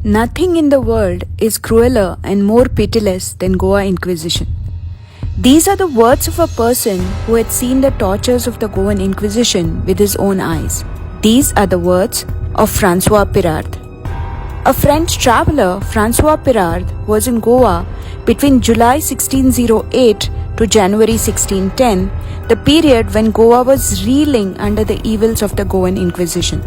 Nothing in the world is crueler and more pitiless than Goa Inquisition. These are the words of a person who had seen the tortures of the Goan Inquisition with his own eyes. These are the words of Francois Pirard. A French traveller, Francois Pirard, was in Goa between July 1608 to January 1610, the period when Goa was reeling under the evils of the Goan Inquisition.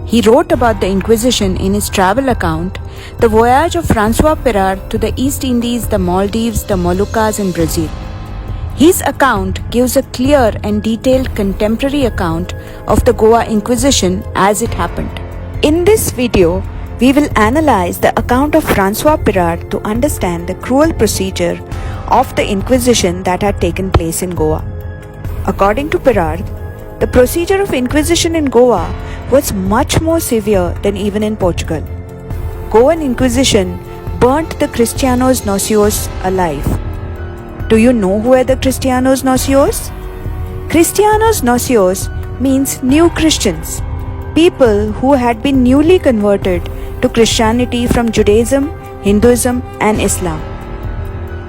He wrote about the Inquisition in his travel account, The Voyage of Francois Pirard to the East Indies, the Maldives, the Moluccas and Brazil. His account gives a clear and detailed contemporary account of the Goa Inquisition as it happened. In this video, we will analyze the account of Francois Pirard to understand the cruel procedure of the Inquisition that had taken place in Goa. According to Pirard, the procedure of Inquisition in Goa was much more severe than even in Portugal. Goan Inquisition burnt the Cristianos Nocios alive. Do you know who were the Cristianos Nocios? Cristianos Nocios means new Christians, people who had been newly converted to Christianity from Judaism, Hinduism and Islam.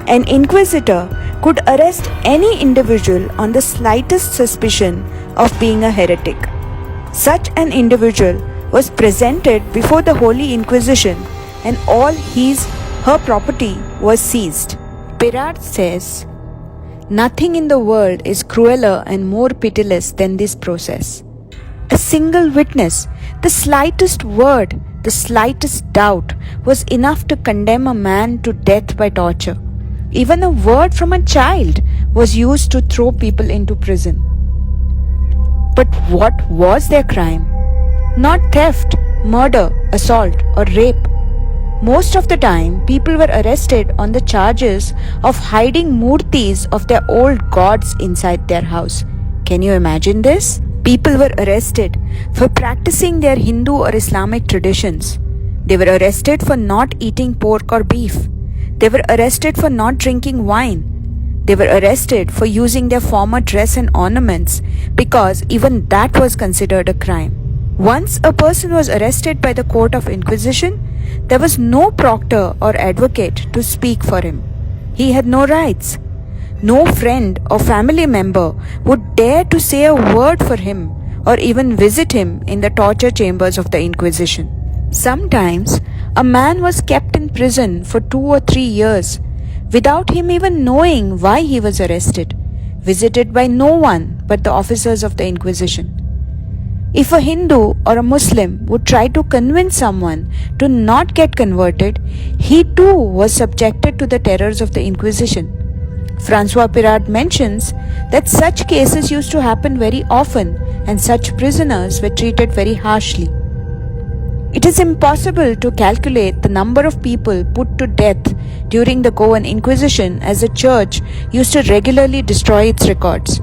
An inquisitor could arrest any individual on the slightest suspicion of being a heretic. Such an individual was presented before the Holy Inquisition and all her property was seized. Pirard says, "Nothing in the world is crueler and more pitiless than this process. A single witness, the slightest word, the slightest doubt was enough to condemn a man to death by torture. Even a word from a child was used to throw people into prison." But what was their crime? Not theft, murder, assault, or rape. Most of the time, people were arrested on the charges of hiding murtis of their old gods inside their house. Can you imagine this? People were arrested for practicing their Hindu or Islamic traditions. They were arrested for not eating pork or beef. They were arrested for not drinking wine. They were arrested for using their former dress and ornaments because even that was considered a crime. Once a person was arrested by the court of Inquisition, there was no proctor or advocate to speak for him. He had no rights. No friend or family member would dare to say a word for him or even visit him in the torture chambers of the Inquisition. Sometimes, a man was kept in prison for 2 or 3 years without him even knowing why he was arrested, visited by no one but the officers of the Inquisition. If a Hindu or a Muslim would try to convince someone to not get converted, he too was subjected to the terrors of the Inquisition. Francois Pirard mentions that such cases used to happen very often and such prisoners were treated very harshly. It is impossible to calculate the number of people put to death during the Goan Inquisition as the church used to regularly destroy its records.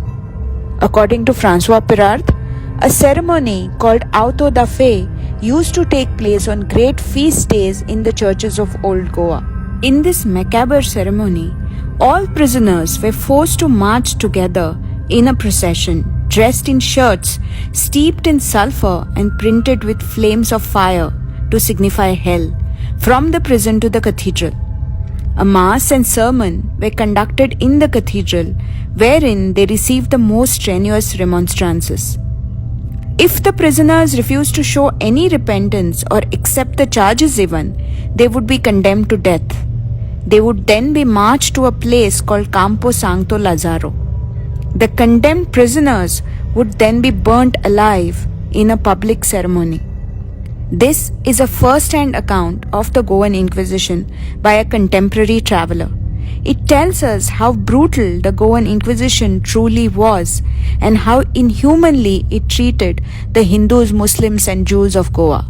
According to Francois Pirard, a ceremony called Auto da Fe used to take place on great feast days in the churches of Old Goa. In this macabre ceremony, all prisoners were forced to march together in a procession, dressed in shirts steeped in sulfur and printed with flames of fire to signify hell, from the prison to the cathedral. A mass and sermon were conducted in the cathedral, wherein they received the most strenuous remonstrances. If the prisoners refused to show any repentance or accept the charges even, they would be condemned to death. They would then be marched to a place called Campo Santo Lazaro. The condemned prisoners would then be burnt alive in a public ceremony. This is a first-hand account of the Goan Inquisition by a contemporary traveller. It tells us how brutal the Goan Inquisition truly was and how inhumanly it treated the Hindus, Muslims and Jews of Goa.